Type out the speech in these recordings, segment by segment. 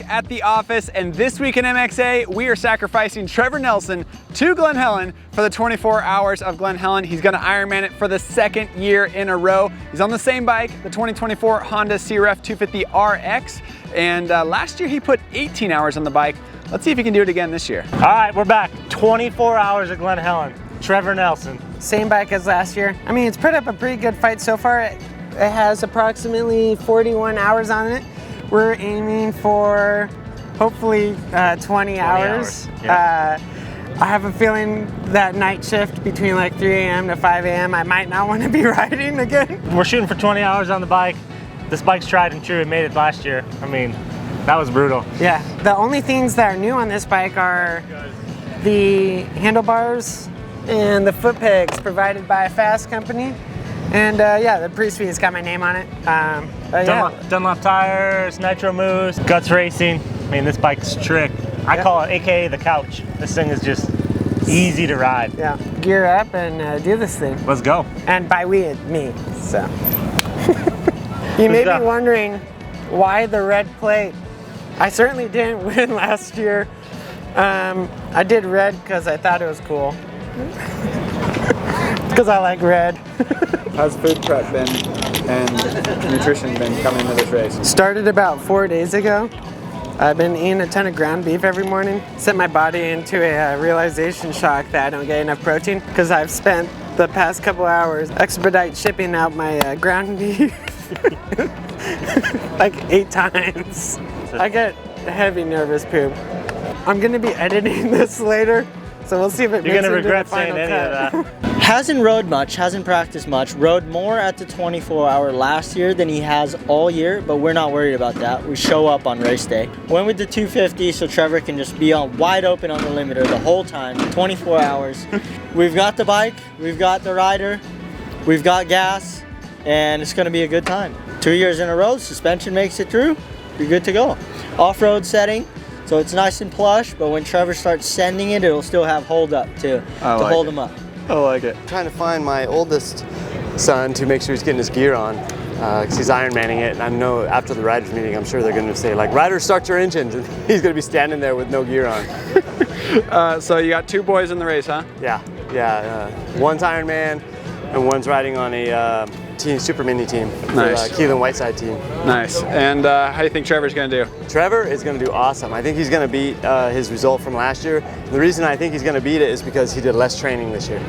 at the office, and this week in MXA, we are sacrificing Trevor Nelson to Glen Helen for the 24 hours of Glen Helen. He's gonna Ironman it for the second year in a row. He's on the same bike, the 2024 Honda CRF 250 RX, and last year he put 18 hours on the bike. Let's see if he can do it again this year. All right, we're back. 24 hours at Glen Helen. Trevor Nelson. Same bike as last year. I mean, it's put up a pretty good fight so far. It has approximately 41 hours on it. We're aiming for hopefully 20 hours. Yeah. I have a feeling that night shift between like 3 a.m. to 5 a.m. I might not want to be riding again. We're shooting for 20 hours on the bike. This bike's tried and true. It made it last year. I mean, that was brutal. Yeah, the only things that are new on this bike are the handlebars and the foot pegs provided by a Fast company. And yeah, the pre-speed's got my name on it. Dunlop tires, Nitro Moose, Guts Racing. I mean, this bike's trick. I call it AKA the couch. This thing is just easy to ride. Yeah, gear up and do this thing. Let's go. And by we, me, so. You may be wondering why the red plate. I certainly didn't win last year. I did red because I thought it was cool. Because I like red. How's food prep been and nutrition been coming into this race? Started about 4 days ago. I've been eating a ton of ground beef every morning. Sent my body into a realization shock that I don't get enough protein because I've spent the past couple hours expedite shipping out my ground beef like 8 times. I get heavy nervous poop. I'm gonna be editing this later, so we'll see if it makes it into the final cut. You're gonna regret saying any of that. Hasn't rode much, hasn't practiced much, rode more at the 24-hour last year than he has all year, but we're not worried about that. We show up on race day. Went with the 250 so Trevor can just be on wide open on the limiter the whole time, 24 hours. We've got the bike, we've got the rider, we've got gas, and it's gonna be a good time. 2 years in a row, suspension makes it through, you're good to go. Off-road setting, so it's nice and plush, but when Trevor starts sending it, it'll still have hold up too, to hold him up. I like it. Trying to find my oldest son to make sure he's getting his gear on because he's Ironmanning it, and I know after the riders meeting I'm sure they're going to say like, riders, start your engines, and he's going to be standing there with no gear on. So you got 2 boys in the race, huh? Yeah, one's Ironman and one's riding on a team, super mini team, Nice. Keelan Whiteside team. Nice. And how do you think Trevor's going to do? Trevor is going to do awesome. I think he's going to beat his result from last year. The reason I think he's going to beat it is because he did less training this year.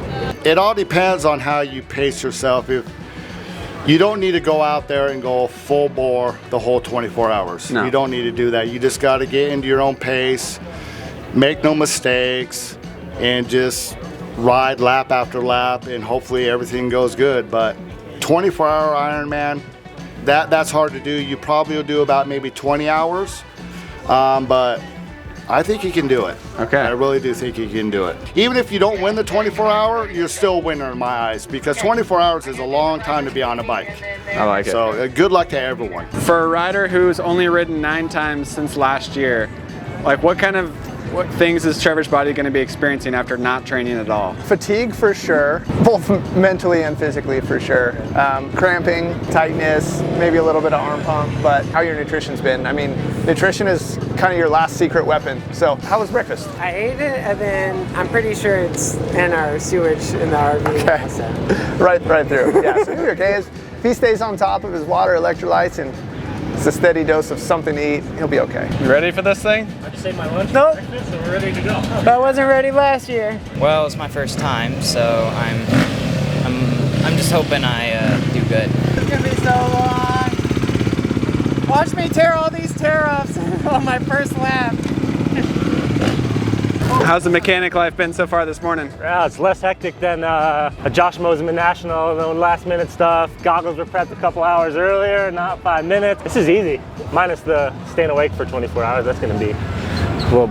It all depends on how you pace yourself. If you don't need to go out there and go full bore the whole 24 hours. No. You don't need to do that. You just got to get into your own pace, make no mistakes, and just ride lap after lap, and hopefully everything goes good. But 24-hour Ironman, that's hard to do. You probably will do about maybe 20 hours, but I think he can do it. Okay. I really do think he can do it. Even if you don't win the 24-hour, you're still a winner in my eyes, because 24 hours is a long time to be on a bike. I like it. So good luck to everyone. For a rider who's only ridden 9 times since last year, like what things is Trevor's body going to be experiencing after not training at all? Fatigue for sure, both mentally and physically for sure. Cramping, tightness, maybe a little bit of arm pump, but how your nutrition's been. I mean, nutrition is kind of your last secret weapon. So how was breakfast? I ate it, and then I'm pretty sure it's in our sewage in the RV. Okay. Also. right through. Yeah, so he'll be okay. If he stays on top of his water, electrolytes, and it's a steady dose of something to eat, he'll be okay. You ready for this thing? I just ate my lunch Nope. for breakfast, so we're ready to go. I wasn't ready last year. Well, it's my first time, so I'm just hoping I do good. It's gonna be so long. Watch me tear all these tear-offs on my first lap. How's the mechanic life been so far this morning? Yeah, it's less hectic than a Josh Moseman National, the last minute stuff. Goggles were prepped a couple hours earlier, not 5 minutes. This is easy, minus the staying awake for 24 hours. That's gonna be a little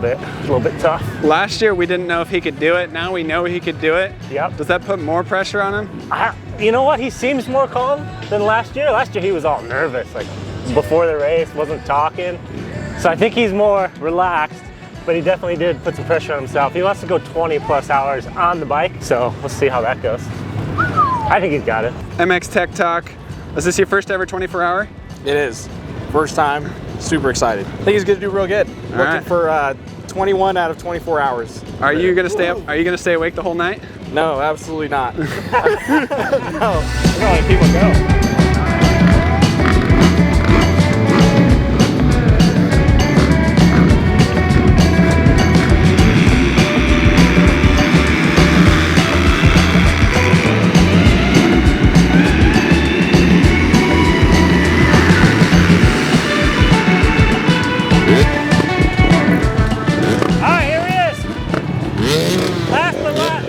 bit tough. Last year we didn't know if he could do it. Now we know he could do it. Yep. Does that put more pressure on him? You know what? He seems more calm than last year. Last year he was all nervous, like before the race, wasn't talking. So I think he's more relaxed, but he definitely did put some pressure on himself. He wants to go 20 plus hours on the bike, so we'll see how that goes. I think he's got it. MX Tech Talk. Is this your first ever 24 hour? It is. First time. super excited. I think he's going to do real good. Looking right. for 21 out of 24 hours. Are you gonna stay up? Are you gonna stay awake the whole night? No, absolutely not. No, I'm gonna let people go.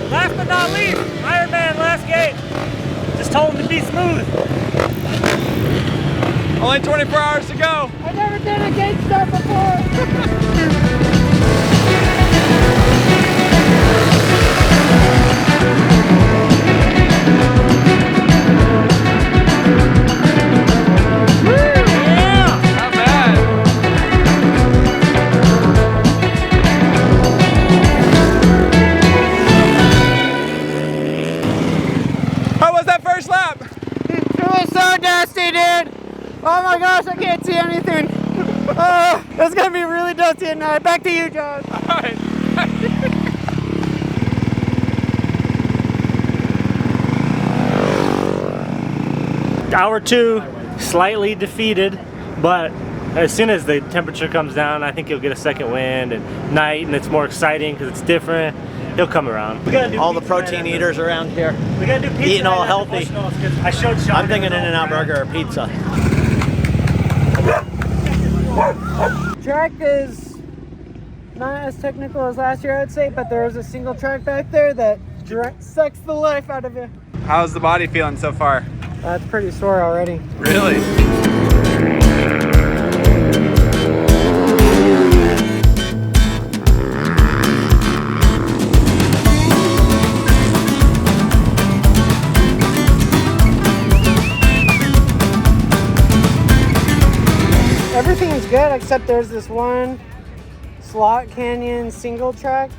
Last but not least, Ironman last gate. Just told him to be smooth. Only 24 hours to go. I've never done a gate start before. Not bad. How was that first lap? It was so dusty, dude. Oh my gosh, I can't see anything. Oh, it's gonna be really dusty at night. Back to you, John. All right. Hour 2, slightly defeated, but as soon as the temperature comes down, I think he'll get a second wind and night, and it's more exciting because it's different. He'll come around. All the protein eaters around here, We gotta do pizza eating all night at the healthy. Bushmills 'cause I showed Sean. I'm thinking In-N-Out Burger or pizza. Track is not as technical as last year, I'd say, but there's a single track back there that sucks the life out of you. How's the body feeling so far? That's pretty sore already. Really? Everything's good except there's this one slot canyon single track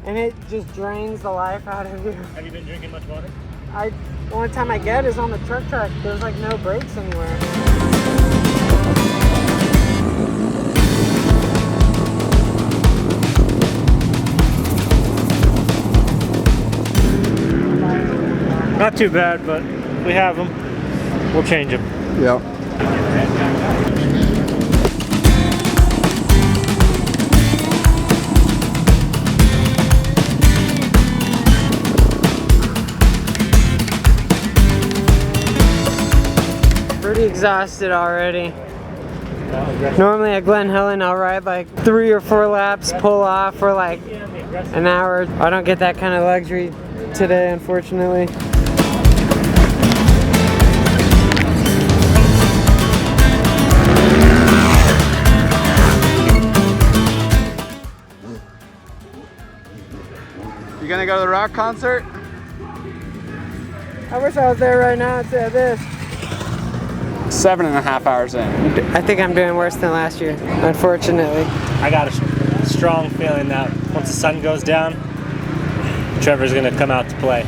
and it just drains the life out of you. Have you been drinking much water? The only time I get is on the truck track. There's like no brakes anywhere. Not too bad, but we have them. We'll change them. Yep. Pretty exhausted already. Normally at Glen Helen I'll ride like 3 or 4 laps, pull off for like an hour. I don't get that kind of luxury today, unfortunately. You gonna go to the rock concert? I wish I was there right now instead of this. 7.5 hours in. I think I'm doing worse than last year, unfortunately. I got a strong feeling that once the sun goes down, Trevor's gonna come out to play.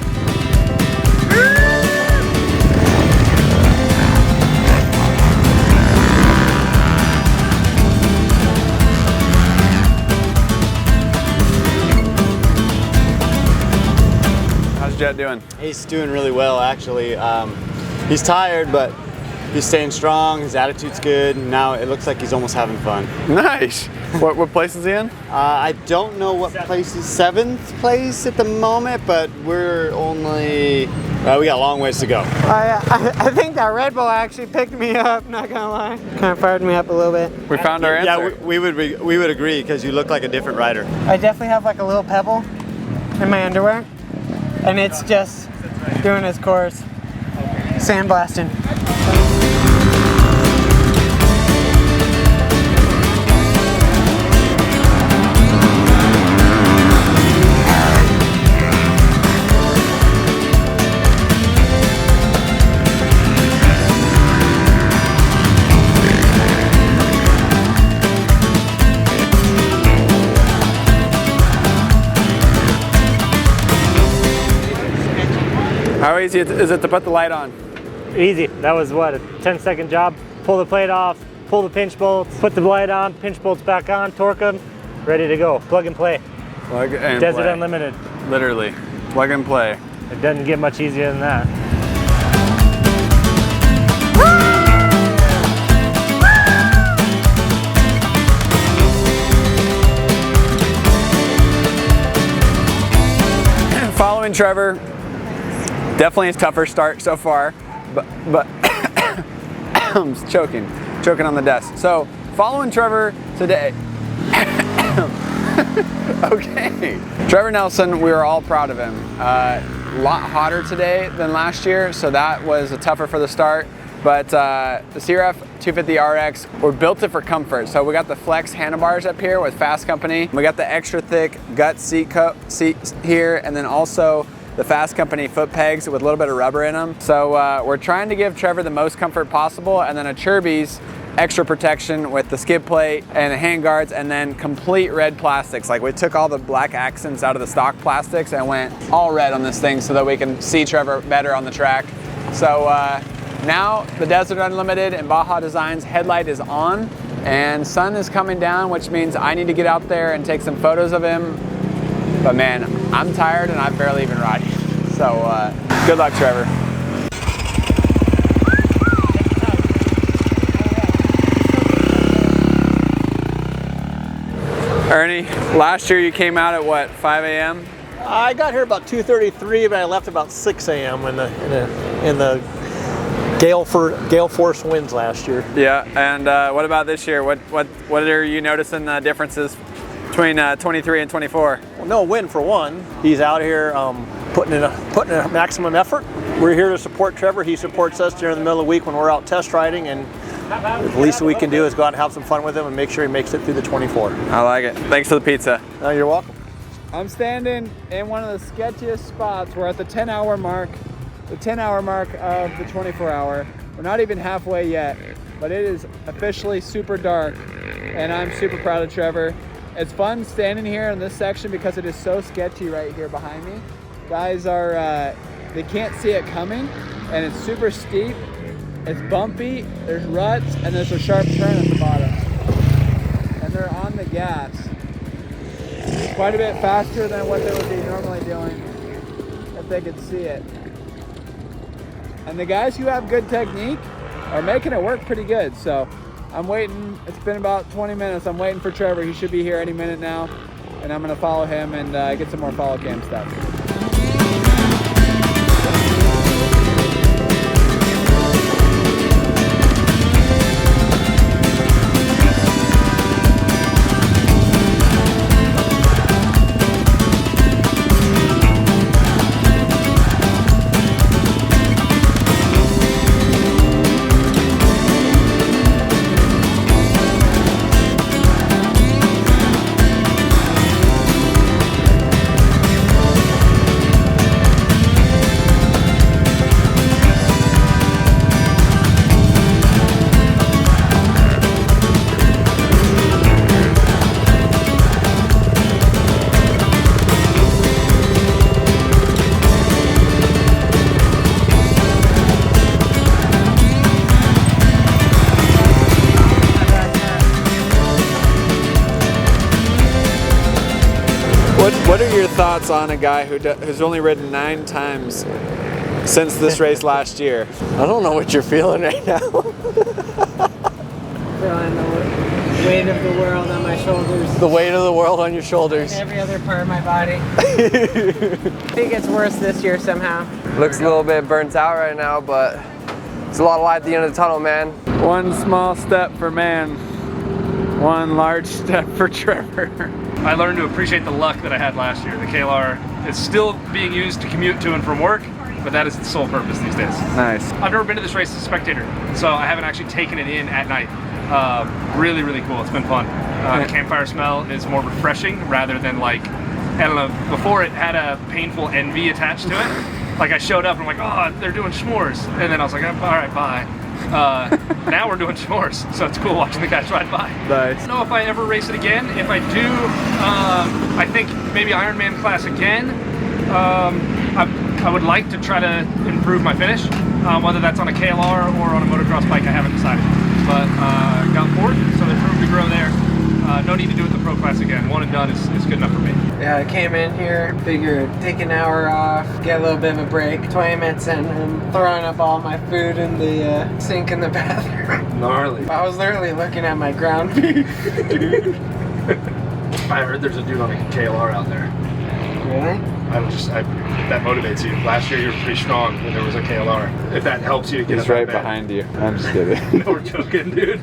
How's Jet doing? He's doing really well, actually. He's tired, but he's staying strong. His attitude's good. Now it looks like he's almost having fun. Nice. What place is he in? I don't know what place is 7th place at the moment, but we're only, we got a long ways to go. I think that Red Bull actually picked me up, not gonna lie. Kind of fired me up a little bit. We found our answer. Yeah, we would agree because you look like a different rider. I definitely have like a little pebble in my underwear, and it's just doing its course. Sandblasting. How easy is it to put the light on? Easy. That was what, a 10-second job. Pull the plate off, pull the pinch bolts, put the light on, pinch bolts back on, torque them, ready to go. Plug and play. Plug and Desert play. Unlimited. Literally, plug and play. It doesn't get much easier than that. Following Trevor, definitely a tougher start so far, but I'm choking on the desk. So following Trevor today, okay. Trevor Nelson, we were all proud of him. A lot hotter today than last year, so that was tougher for the start. But the CRF 250 RX, we're built it for comfort. So we got the Flex handlebars up here with Fast Company. We got the extra thick gut seats here, and then also the Fast Company foot pegs with a little bit of rubber in them. So we're trying to give Trevor the most comfort possible, and then a Chirby's extra protection with the skid plate and the hand guards, and then complete red plastics. Like we took all the black accents out of the stock plastics and went all red on this thing so that we can see Trevor better on the track. So now the Desert Unlimited and Baja Designs headlight is on, and sun is coming down, which means I need to get out there and take some photos of him. But man, I'm tired and I'm barely even riding. So good luck, Trevor. Ernie, last year you came out at what, 5 a.m.? I got here about 2:33, but I left about 6 a.m. in the gale force winds last year. Yeah, and what about this year? What are you noticing the differences between 23 and 24? Well, no wind for one. He's out here putting in a maximum effort. We're here to support Trevor. He supports us during the middle of the week when we're out test riding, and the least we can do is go out and have some fun with him and make sure he makes it through the 24. I like it. Thanks for the pizza. You're welcome. I'm standing in one of the sketchiest spots. We're at the 10-hour mark. The 10-hour mark of the 24-hour. We're not even halfway yet, but it is officially super dark, and I'm super proud of Trevor. It's fun standing here in this section because it is so sketchy right here behind me. Guys are, they can't see it coming, and it's super steep. It's bumpy, there's ruts, and there's a sharp turn at the bottom. And they're on the gas. Quite a bit faster than what they would be normally doing if they could see it. And the guys who have good technique are making it work pretty good. So I'm waiting, it's been about 20 minutes. I'm waiting for Trevor. He should be here any minute now. And I'm gonna follow him and get some more follow cam stuff. What are your thoughts on a guy who's only ridden 9 times since this race last year? I don't know what you're feeling right now. Feeling the weight of the world on my shoulders. The weight of the world on your shoulders. Every other part of my body. I think it's worse this year somehow. Looks a little bit burnt out right now, but it's a lot of light at the end of the tunnel, man. One small step for man, one large step for Trevor. I learned to appreciate the luck that I had last year. The KLR is still being used to commute to and from work, but that is its sole purpose these days. Nice. I've never been to this race as a spectator, so I haven't actually taken it in at night. Really, really cool. It's been fun. The campfire smell is more refreshing rather than like, I don't know, before it had a painful envy attached to it. Like I showed up and I'm like, oh, they're doing s'mores. And then I was like, all right, bye. Now we're doing s'mores, so it's cool watching the guys ride by. Nice. I don't know if I ever race it again. If I do, I think maybe Ironman class again. I would like to try to improve my finish, whether that's on a KLR or on a motocross bike, I haven't decided. but got fourth, so there's room to grow there. No need to do it in the pro class again. One and done is good enough for me. Yeah, I came in here, figured take an hour off, get a little bit of a break, 20 minutes in, and throwing up all my food in the sink in the bathroom. Gnarly. I was literally looking at my ground beef. Dude. I heard there's a dude on a KLR out there. Really? That motivates you. Last year you were pretty strong when there was a KLR. If that helps you get He's right behind you. I'm just kidding. No, we're joking, dude.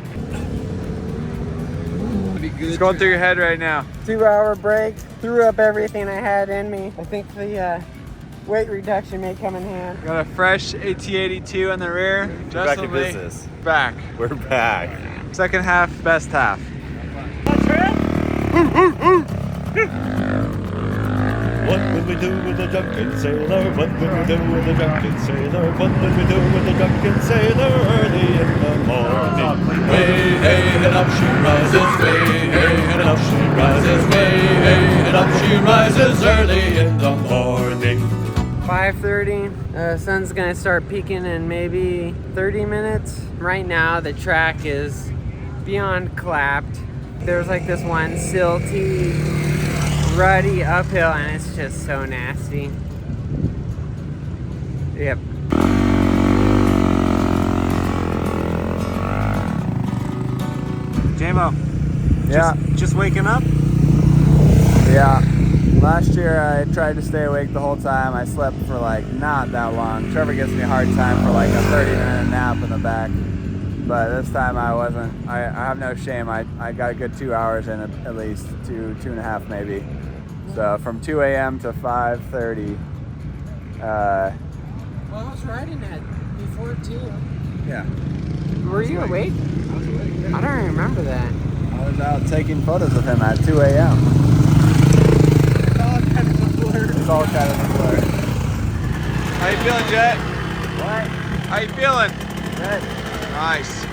What's going through your head right now? 2-hour break, threw up everything I had in me. I think the weight reduction may come in hand. Got a fresh AT82 in the rear. Back in business. Back. We're back. Second half, best half. What will we do with the drunken sailor? What will we do with the drunken sailor? What will we do with the drunken sailor early in the morning? Way, hey, and up she rises, way, hey, and up she rises, way, hey, and up she rises early in the morning. 5:30, the sun's gonna start peaking in maybe 30 minutes. Right now the track is beyond clapped. There's like this one silty, ruddy uphill and it's just so nasty. Yep. JMO. Yeah. Just waking up? Yeah. Last year I tried to stay awake the whole time. I slept for like not that long. Trevor gives me a hard time for like a 30-minute nap in the back. But this time I wasn't. I have no shame. I got a good 2 hours in at least, two and a half maybe. So from 2 a.m. to 5:30. Well, I was riding at before too. Yeah. Were you awake? I was awake. I don't remember that. I was out taking photos of him at 2 a.m. It's all kind of a blur. It's all kind of a blur. How you feeling, Jet? What? How you feeling? Good. Nice.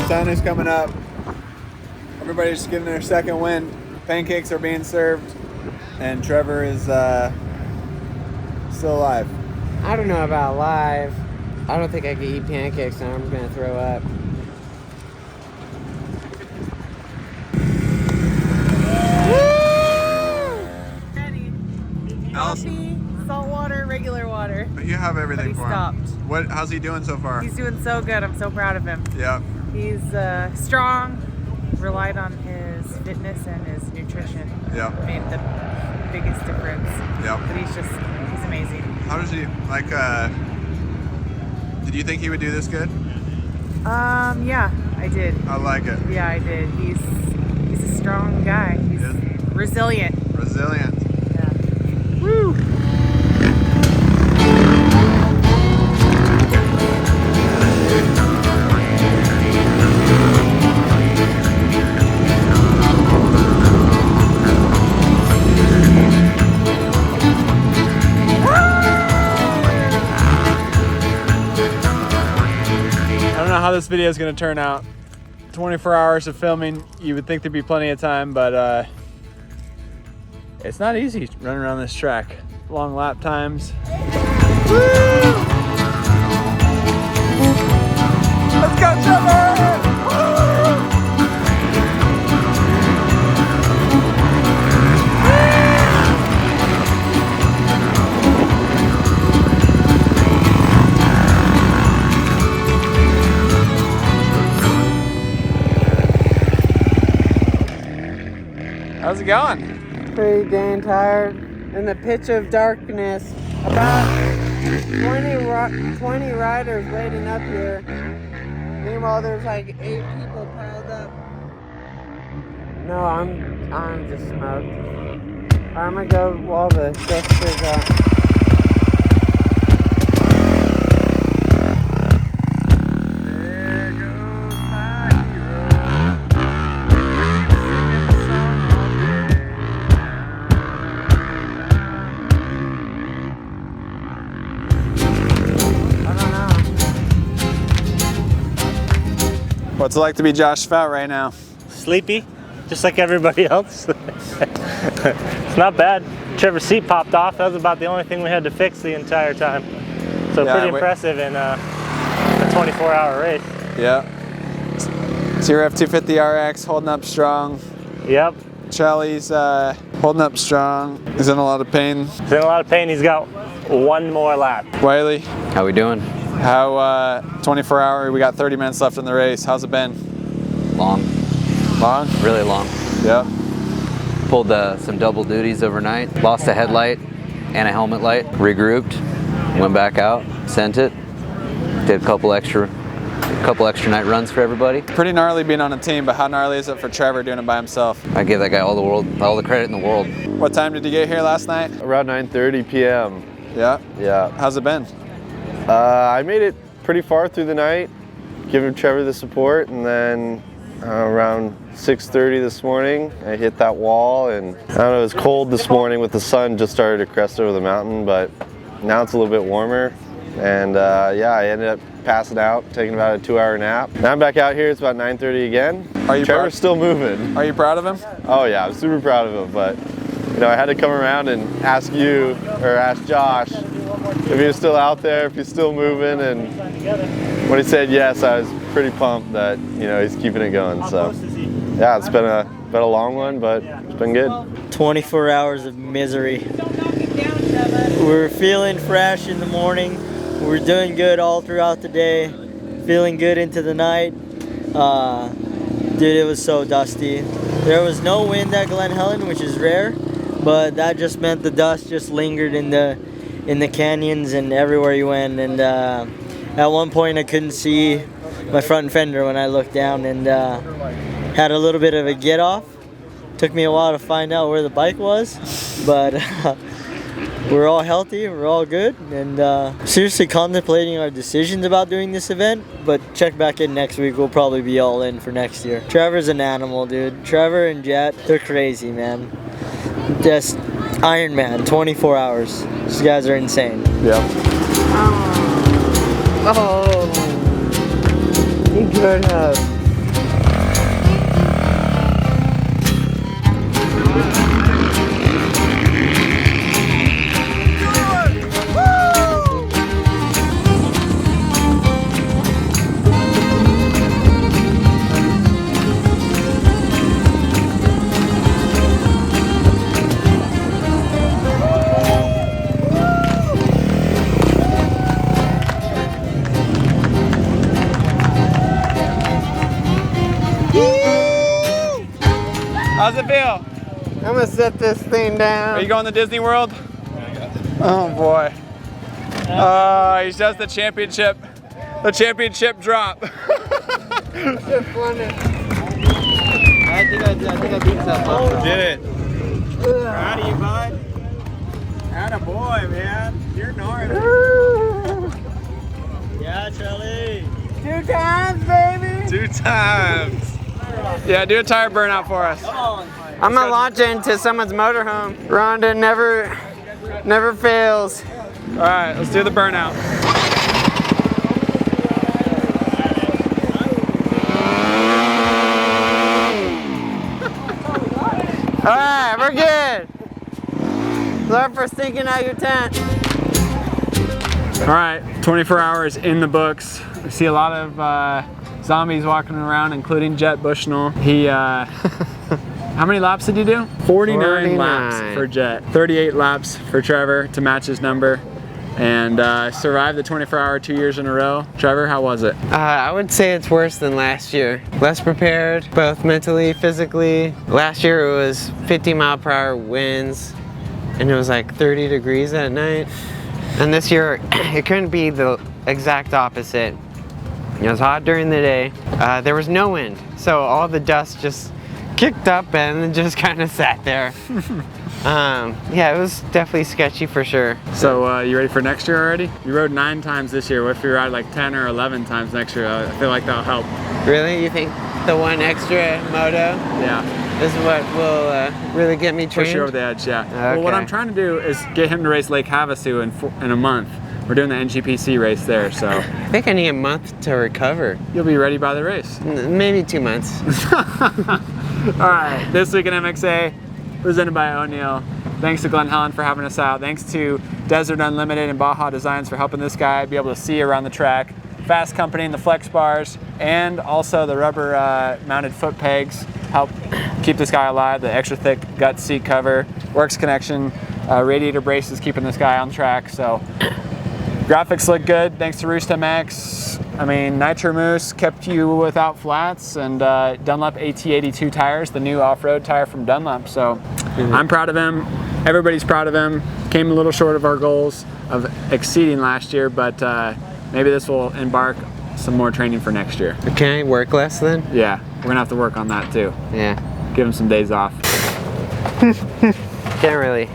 Sun is coming up. Everybody's getting their second wind. Pancakes are being served, and Trevor is still alive. I don't know about live. I don't think I can eat pancakes now. I'm gonna throw up. Coffee, salt water, regular water. But you have everything But he for stopped. him. How's he doing so far? He's doing so good. I'm so proud of him. Yeah. He's strong, relied on his fitness and his nutrition. Yeah. Made the biggest difference. Yeah. But he's amazing. How does he, like, did you think he would do this good? Yeah, I did. I like it. Yeah, I did. He's a strong guy. He's resilient. Resilient. Yeah. Woo! I don't know how this video is going to turn out. 24 hours of filming, you would think there'd be plenty of time, but it's not easy running around this track. Long lap times. Woo! Let's go, Trevor! How's it going? Pretty dang tired. In the pitch of darkness, about 20 riders waiting up here. Meanwhile, there's like 8 people piled up. No, I'm just smoked. I'm gonna go while the dust is up. What's it like to be Josh Fout right now? Sleepy, just like everybody else. It's not bad. Trevor's seat popped off. That was about the only thing we had to fix the entire time. So Yeah, pretty impressive in a 24-hour race. Yeah. So your F250 RX holding up strong. Yep. Charlie's holding up strong. He's in a lot of pain. He's in a lot of pain. He's got one more lap. Wiley. How we doing? How 24 hour, we got 30 minutes left in the race. How's it been? Long. Long? Really long. Yeah. Pulled some double duties overnight. Lost a headlight and a helmet light. Regrouped. Went back out. Sent it. Did a couple extra night runs for everybody. Pretty gnarly being on a team, but how gnarly is it for Trevor doing it by himself? I give that guy all the credit in the world. What time did you get here last night? Around 9:30 p.m. Yeah? Yeah. How's it been? I made it pretty far through the night, giving Trevor the support, and then around 6:30 this morning, I hit that wall, and I don't know, it was cold this morning with the sun just started to crest over the mountain, but now it's a little bit warmer, and yeah, I ended up passing out, taking about a 2-hour nap. Now I'm back out here, it's about 9:30 again. Trevor's still moving. Are you proud of him? Oh yeah, I'm super proud of him, but you know, I had to come around and ask you, or ask Josh, if he was still out there, if he's still moving, and when he said yes, I was pretty pumped that, you know, he's keeping it going, so. Yeah, it's been a long one, but it's been good. 24 hours of misery. We're feeling fresh in the morning. We're doing good all throughout the day. Feeling good into the night. Dude, it was so dusty. There was no wind at Glen Helen, which is rare, but that just meant the dust just lingered in the canyons and everywhere you went. And at one point I couldn't see my front fender when I looked down, and had a little bit of a get off. Took me a while to find out where the bike was, but we're all healthy, we're all good, and seriously contemplating our decisions about doing this event, but check back in next week, we'll probably be all in for next year. Trevor's an animal, dude. Trevor and Jet, they're crazy, man. Just Ironman, 24 hours. These guys are insane. Yep. Oh. Good enough. How's it feel? I'm gonna set this thing down. Are you going to Disney World? Oh boy. Oh, he does the championship drop. I think I beat something. Did it. Proud of you, bud. Atta boy, man. You're gnarly. Yeah, Charlie. 2 times, baby. 2 times. Yeah, do a tire burnout for us. I'm gonna launch into someone's motorhome. Rhonda never fails. All right, let's do the burnout. All right, we're good. Sorry for stinking out your tent. All right, 24 hours in the books. We see a lot of zombies walking around, including Jet Bushnell. He, how many laps did you do? 49 laps for Jet. 38 laps for Trevor to match his number. And survived the 24-hour 2 years in a row. Trevor, how was it? I would say it's worse than last year. Less prepared, both mentally, physically. Last year it was 50-mile-per-hour winds, and it was like 30 degrees at night. And this year, it couldn't be the exact opposite. It was hot during the day. There was no wind, so all the dust just kicked up and just kind of sat there. Yeah, it was definitely sketchy for sure. So you ready for next year already? You rode 9 times this year. What if you ride like 10 or 11 times next year? I feel like that'll help. Really? You think the one extra moto? Yeah. This is what will really get me trained? Push you over the edge, yeah. Okay. Well, what I'm trying to do is get him to race Lake Havasu in a month. We're doing the NGPC race there, so. I think I need a month to recover. You'll be ready by the race. Maybe 2 months. All right, This Week in MXA, presented by O'Neill. Thanks to Glen Helen for having us out. Thanks to Desert Unlimited and Baja Designs for helping this guy be able to see around the track. Fast Company and the flex bars, and also the rubber mounted foot pegs help keep this guy alive. The extra thick gut seat cover, Works Connection, radiator braces keeping this guy on track. So graphics look good. Thanks to Roost MX. I mean, Nitro Moose kept you without flats, and Dunlop AT82 tires, the new off-road tire from Dunlop. So I'm proud of him. Everybody's proud of him. Came a little short of our goals of exceeding last year, but maybe this will embark some more training for next year. Okay, work less then? Yeah, we're gonna have to work on that too. Yeah. Give him some days off. Can't really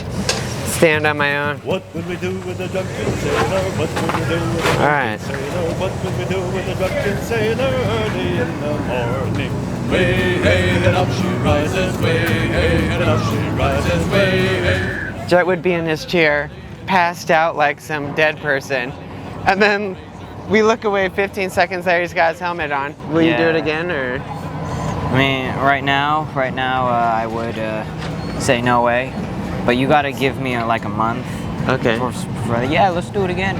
stand on my own. What would we do with a drunken sailor? What would we do with a All right. drunken sailor? What would we do with a drunken sailor early in the morning? Way hey and up she rises, way hey and up she rises, way hey. Jet would be in his chair, passed out like some dead person, and then we look away 15 seconds later, he's got his helmet on. Will you do it again, or? I mean, right now, I would say no way. But you gotta give me like a month. Okay. Yeah, let's do it again.